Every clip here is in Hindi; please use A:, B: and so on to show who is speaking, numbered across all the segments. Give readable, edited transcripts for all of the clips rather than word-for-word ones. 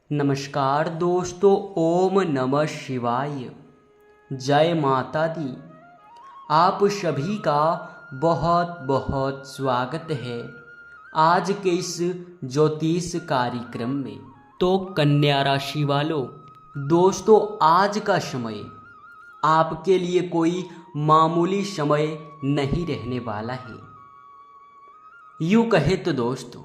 A: नमस्कार दोस्तों, ओम नमः शिवाय। जय माता दी। आप सभी का बहुत बहुत स्वागत है आज के इस ज्योतिष कार्यक्रम में। तो कन्या राशि वालों, दोस्तों आज का समय आपके लिए कोई मामूली समय नहीं रहने वाला है। यूँ कहे तो दोस्तों,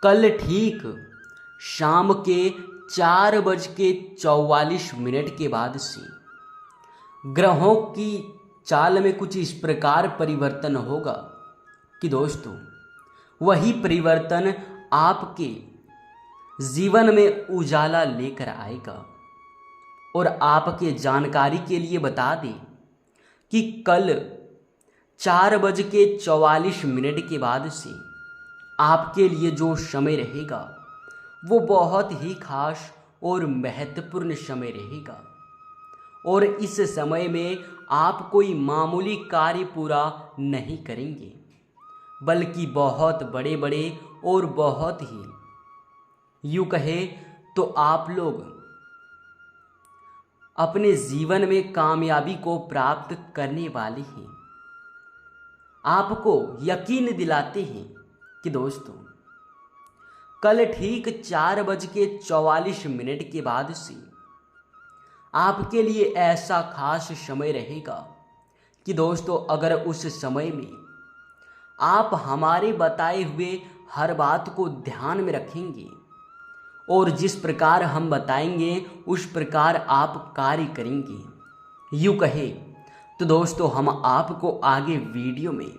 A: कल ठीक शाम के 4:44 के बाद से ग्रहों की चाल में कुछ इस प्रकार परिवर्तन होगा कि दोस्तों वही परिवर्तन आपके जीवन में उजाला लेकर आएगा। और आपके जानकारी के लिए बता दें कि कल 4:44 के बाद से आपके लिए जो समय रहेगा वो बहुत ही खास और महत्वपूर्ण समय रहेगा। और इस समय में आप कोई मामूली कार्य पूरा नहीं करेंगे, बल्कि बहुत बड़े बड़े और बहुत ही यूँ कहे तो आप लोग अपने जीवन में कामयाबी को प्राप्त करने वाले हैं। आपको यकीन दिलाते हैं कि दोस्तों कल ठीक 4:44 के बाद से आपके लिए ऐसा खास समय रहेगा कि दोस्तों अगर उस समय में आप हमारे बताए हुए हर बात को ध्यान में रखेंगे और जिस प्रकार हम बताएंगे उस प्रकार आप कार्य करेंगे, यूँ कहे तो दोस्तों हम आपको आगे वीडियो में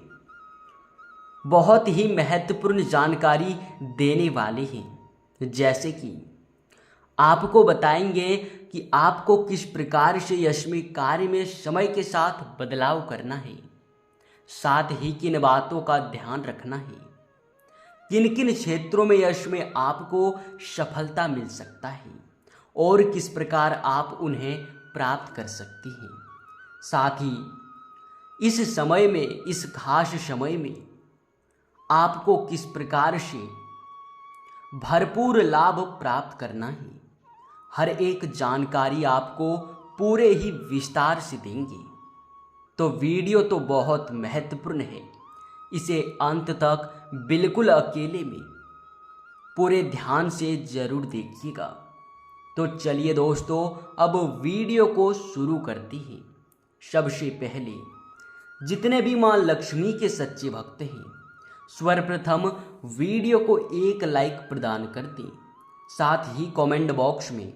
A: बहुत ही महत्वपूर्ण जानकारी देने वाले हैं। जैसे कि आपको बताएंगे कि आपको किस प्रकार से यश में कार्य में समय के साथ बदलाव करना है, साथ ही किन बातों का ध्यान रखना है, किन किन क्षेत्रों में यश में आपको सफलता मिल सकता है और किस प्रकार आप उन्हें प्राप्त कर सकती हैं। साथ ही इस समय में, इस खास समय में आपको किस प्रकार से भरपूर लाभ प्राप्त करना है, हर एक जानकारी आपको पूरे ही विस्तार से देंगे। तो वीडियो तो बहुत महत्वपूर्ण है, इसे अंत तक बिल्कुल अकेले में पूरे ध्यान से ज़रूर देखिएगा। तो चलिए दोस्तों अब वीडियो को शुरू करते हैं। सबसे पहले जितने भी माँ लक्ष्मी के सच्चे भक्त हैं सर्वप्रथम वीडियो को एक लाइक प्रदान कर दें, साथ ही कमेंट बॉक्स में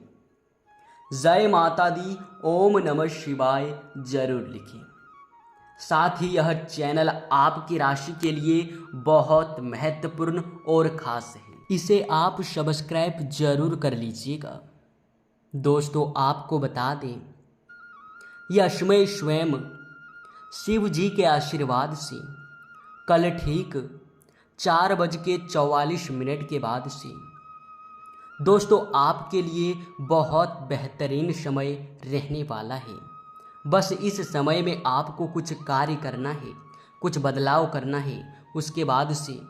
A: जय माता दी ओम नमः शिवाय जरूर लिखें। साथ ही यह चैनल आपकी राशि के लिए बहुत महत्वपूर्ण और खास है, इसे आप सब्सक्राइब जरूर कर लीजिएगा। दोस्तों आपको बता दें, यह समय स्वयं शिव जी के आशीर्वाद से कल ठीक 4:44 के बाद से दोस्तों आपके लिए बहुत बेहतरीन समय रहने वाला है। बस इस समय में आपको कुछ कार्य करना है, कुछ बदलाव करना है, उसके बाद से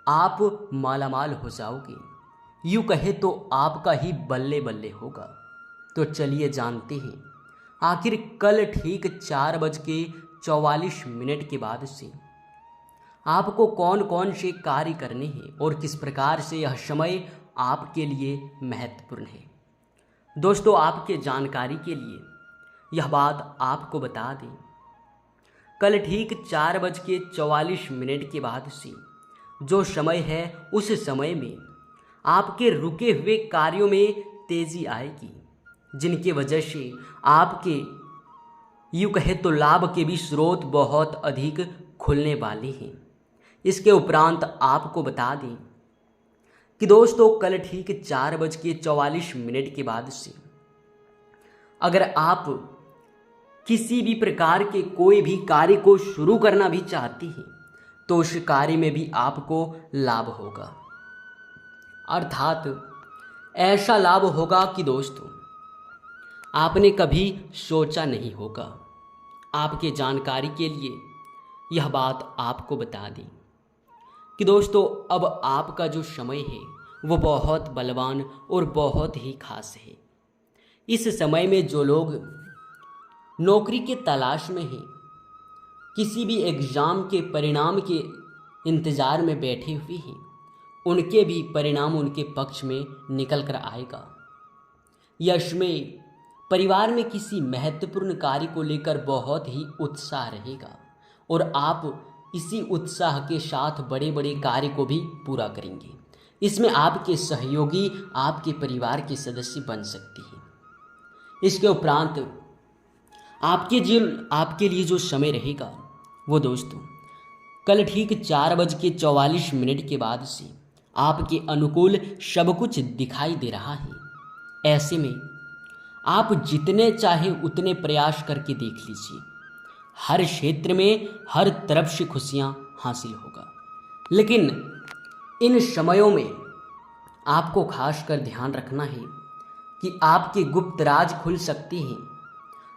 A: आप मालामाल हो जाओगे। यूँ कहे तो आपका ही बल्ले बल्ले होगा। तो चलिए जानते हैं आखिर कल ठीक 4:44 के बाद से आपको कौन कौन से कार्य करने हैं और किस प्रकार से यह समय आपके लिए महत्वपूर्ण है। दोस्तों आपके जानकारी के लिए यह बात आपको बता दें, कल ठीक 4:44 के बाद से जो समय है उस समय में आपके रुके हुए कार्यों में तेज़ी आएगी, जिनकी वजह से आपके यूँ कहे तो लाभ के भी स्रोत बहुत अधिक खुलने वाले हैं। इसके उपरांत आपको बता दें कि दोस्तों कल ठीक 4:44 के बाद से अगर आप किसी भी प्रकार के कोई भी कार्य को शुरू करना भी चाहती हैं तो उस कार्य में भी आपको लाभ होगा। अर्थात ऐसा लाभ होगा कि दोस्तों आपने कभी सोचा नहीं होगा। आपके जानकारी के लिए यह बात आपको बता दें कि दोस्तों अब आपका जो समय है वो बहुत बलवान और बहुत ही खास है। इस समय में जो लोग नौकरी के तलाश में हैं, किसी भी एग्ज़ाम के परिणाम के इंतज़ार में बैठे हुए हैं, उनके भी परिणाम उनके पक्ष में निकल कर आएगा। यश में परिवार में किसी महत्वपूर्ण कार्य को लेकर बहुत ही उत्साह रहेगा और आप इसी उत्साह के साथ बड़े बड़े कार्य को भी पूरा करेंगे। इसमें आपके सहयोगी आपके परिवार के सदस्य बन सकते हैं। इसके उपरांत आपके लिए जो समय रहेगा वो दोस्तों कल ठीक 4:44 के बाद से आपके अनुकूल सब कुछ दिखाई दे रहा है। ऐसे में आप जितने चाहे उतने प्रयास करके देख लीजिए, हर क्षेत्र में हर तरफ से खुशियां हासिल होगा। लेकिन इन समयों में आपको खासकर ध्यान रखना है कि आपके गुप्त राज खुल सकते हैं।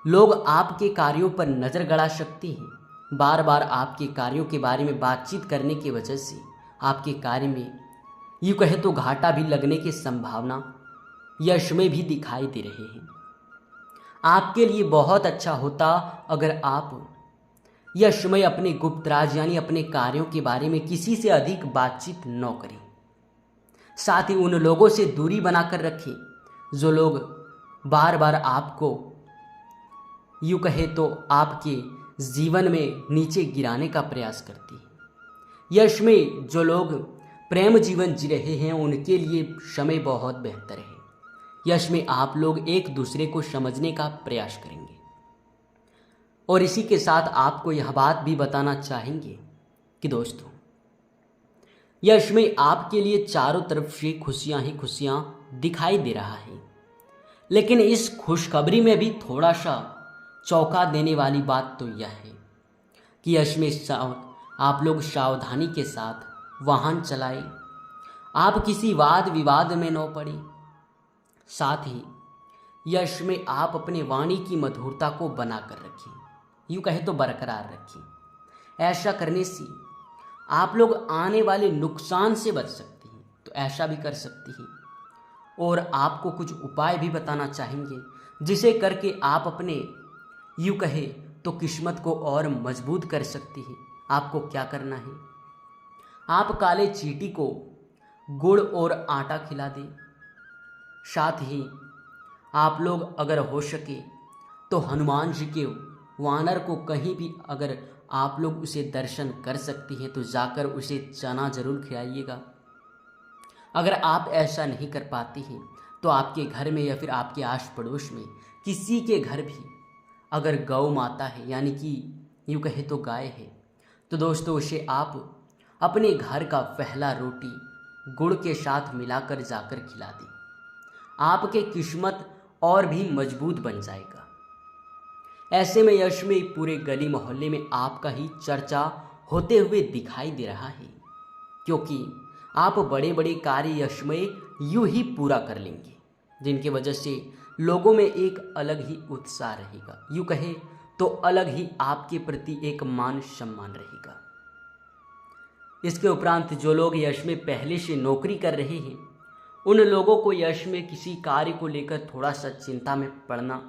A: लोग आपके कार्यों पर नज़र गड़ा सकते हैं। बार बार आपके कार्यों के बारे में बातचीत करने की वजह से आपके कार्य में यूँ कहे तो घाटा भी लगने की संभावना यश में भी दिखाई दे रहे हैं। आपके लिए बहुत अच्छा होता अगर आप यश में अपने गुप्त राज यानी अपने कार्यों के बारे में किसी से अधिक बातचीत न करें। साथ ही उन लोगों से दूरी बनाकर रखें जो लोग बार बार आपको यूँ कहे तो आपके जीवन में नीचे गिराने का प्रयास करती है। यश में जो लोग प्रेम जीवन जी रहे हैं उनके लिए समय बहुत बेहतर है। यश में आप लोग एक दूसरे को समझने का प्रयास करेंगे और इसी के साथ आपको यह बात भी बताना चाहेंगे कि दोस्तों यश में आपके लिए चारों तरफ से खुशियां ही खुशियां दिखाई दे रहा है। लेकिन इस खुशखबरी में भी थोड़ा सा चौंका देने वाली बात तो यह है कि यश में आप लोग सावधानी के साथ वाहन चलाएं, आप किसी वाद विवाद में न पड़े। साथ ही यश में आप अपने वाणी की मधुरता को बनाकर रखें, यूँ कहे तो बरकरार रखें। ऐसा करने से आप लोग आने वाले नुकसान से बच सकते हैं, तो ऐसा भी कर सकती हैं। और आपको कुछ उपाय भी बताना चाहेंगे जिसे करके आप अपने यूँ कहे तो किस्मत को और मजबूत कर सकती हैं। आपको क्या करना है, आप काले चींटी को गुड़ और आटा खिला दें। साथ ही आप लोग अगर हो सके तो हनुमान जी के वानर को कहीं भी अगर आप लोग उसे दर्शन कर सकती हैं तो जाकर उसे चना जरूर खिलाइएगा। अगर आप ऐसा नहीं कर पाती हैं तो आपके घर में या फिर आपके आस पड़ोस में किसी के घर भी अगर गौ माता है यानी कि यूँ कहे तो गाय है, तो दोस्तों उसे आप अपने घर का पहला रोटी गुड़ के साथ मिलाकर जाकर खिला दें। आपके किस्मत और भी मजबूत बन जाएगा। ऐसे में यश में पूरे गली मोहल्ले में आपका ही चर्चा होते हुए दिखाई दे रहा है, क्योंकि आप बड़े बड़े कार्य यश में यूँ ही पूरा कर लेंगे, जिनकी वजह से लोगों में एक अलग ही उत्साह रहेगा। यूँ कहे तो अलग ही आपके प्रति एक मान सम्मान रहेगा। इसके उपरांत जो लोग यश में पहले से नौकरी कर रहे हैं उन लोगों को यश में किसी कार्य को लेकर थोड़ा सा चिंता में पड़ना,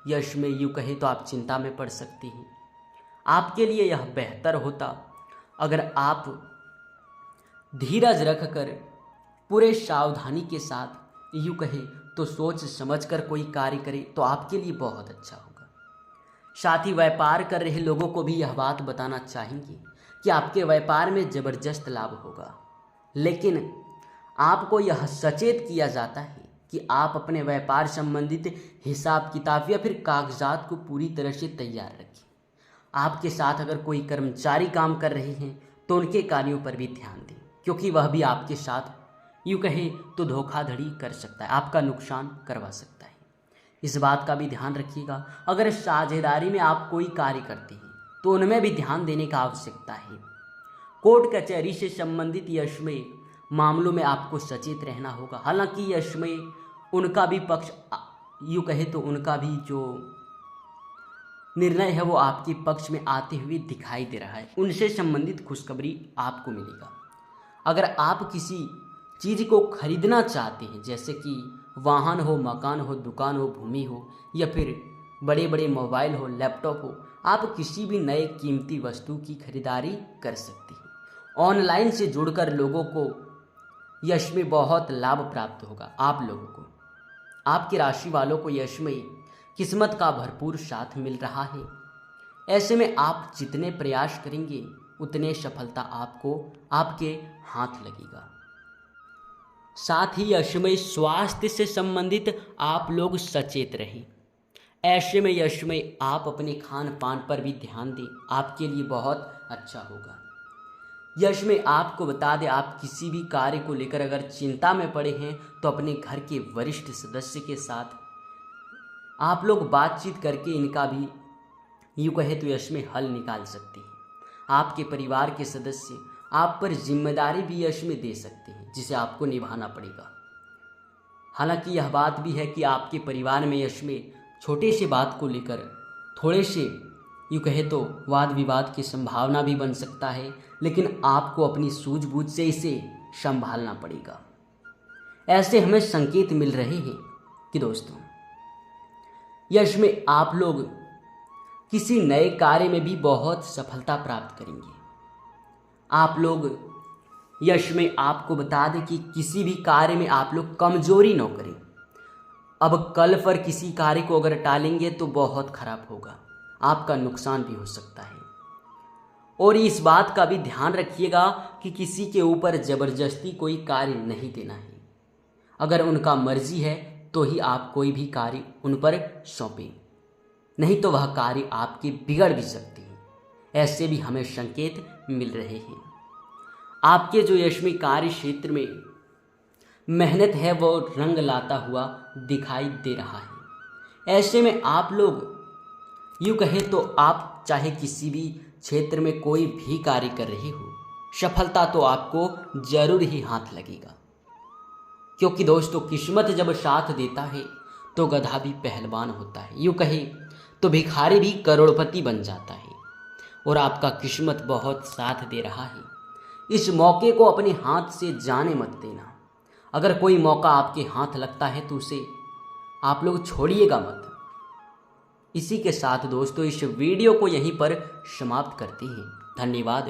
A: यश में यूँ कहे तो आप चिंता में पड़ सकती हैं। आपके लिए यह बेहतर होता अगर आप धीरज रखकर पूरे सावधानी के साथ यूँ कहे तो सोच समझकर कोई कार्य करें तो आपके लिए बहुत अच्छा होगा। साथ ही व्यापार कर रहे लोगों को भी यह बात बताना चाहेंगे कि आपके व्यापार में ज़बरदस्त लाभ होगा, लेकिन आपको यह सचेत किया जाता है कि आप अपने व्यापार संबंधित हिसाब किताब या फिर कागजात को पूरी तरह से तैयार रखें। आपके साथ अगर कोई कर्मचारी काम कर रहे हैं तो उनके कार्यों पर भी ध्यान दें, क्योंकि वह भी आपके साथ यूँ कहे तो धोखाधड़ी कर सकता है, आपका नुकसान करवा सकता है। इस बात का भी ध्यान रखिएगा। अगर साझेदारी में आप कोई कार्य करते हैं तो उनमें भी ध्यान देने का आवश्यकता है। कोर्ट कचहरी से संबंधित यश में मामलों में आपको सचेत रहना होगा। हालांकि यश में उनका भी पक्ष यूँ कहे तो उनका भी जो निर्णय है वो आपके पक्ष में आते हुए दिखाई दे रहा है। उनसे संबंधित खुशखबरी आपको मिलेगा। अगर आप किसी चीज़ को खरीदना चाहते हैं, जैसे कि वाहन हो, मकान हो, दुकान हो, भूमि हो, या फिर बड़े बड़े मोबाइल हो, लैपटॉप हो, आप किसी भी नए कीमती वस्तु की खरीदारी कर सकते हैं। ऑनलाइन से जुड़कर लोगों को यश में बहुत लाभ प्राप्त होगा। आप लोगों को, आपकी राशि वालों को यश में किस्मत का भरपूर साथ मिल रहा है। ऐसे में आप जितने प्रयास करेंगे उतने सफलता आपको आपके हाथ लगेगा। साथ ही यश में स्वास्थ्य से संबंधित आप लोग सचेत रहें। ऐसे में यश में आप अपने खान पान पर भी ध्यान दें, आपके लिए बहुत अच्छा होगा। यश में आपको बता दें, आप किसी भी कार्य को लेकर अगर चिंता में पड़े हैं तो अपने घर के वरिष्ठ सदस्य के साथ आप लोग बातचीत करके इनका भी यूँ कहे तो यश में हल निकाल सकते हैं। आपके परिवार के सदस्य आप पर जिम्मेदारी भी यश में दे सकते हैं, जिसे आपको निभाना पड़ेगा। हालांकि यह बात भी है कि आपके परिवार में यश में छोटे से बात को लेकर थोड़े से यूँ कहे तो वाद विवाद की संभावना भी बन सकता है, लेकिन आपको अपनी सूझबूझ से इसे संभालना पड़ेगा। ऐसे हमें संकेत मिल रहे हैं कि दोस्तों, यश में आप लोग किसी नए कार्य में भी बहुत सफलता प्राप्त करेंगे। आप लोग यश में आपको बता दें कि किसी भी कार्य में आप लोग कमजोरी न करें। अब कल पर किसी कार्य को अगर टालेंगे तो बहुत खराब होगा, आपका नुकसान भी हो सकता है। और इस बात का भी ध्यान रखिएगा कि किसी के ऊपर जबरदस्ती कोई कार्य नहीं देना है। अगर उनका मर्जी है तो ही आप कोई भी कार्य उन पर सौंपें, नहीं तो वह कार्य आपके बिगड़ भी सकते हैं। ऐसे भी हमें संकेत मिल रहे हैं। आपके जो यशमी कार्य क्षेत्र में मेहनत है वो रंग लाता हुआ दिखाई दे रहा है। ऐसे में आप लोग यूँ कहें तो आप चाहे किसी भी क्षेत्र में कोई भी कार्य कर रहे हो, सफलता तो आपको जरूर ही हाथ लगेगा। क्योंकि दोस्तों, किस्मत जब साथ देता है तो गधा भी पहलवान होता है। यूँ कहे तो भिखारी भी करोड़पति बन जाता है। और आपका किस्मत बहुत साथ दे रहा है। इस मौके को अपने हाथ से जाने मत देना। अगर कोई मौका आपके हाथ लगता है तो उसे आप लोग छोड़िएगा मत। इसी के साथ दोस्तों, इस वीडियो को यहीं पर समाप्त करते हैं। धन्यवाद।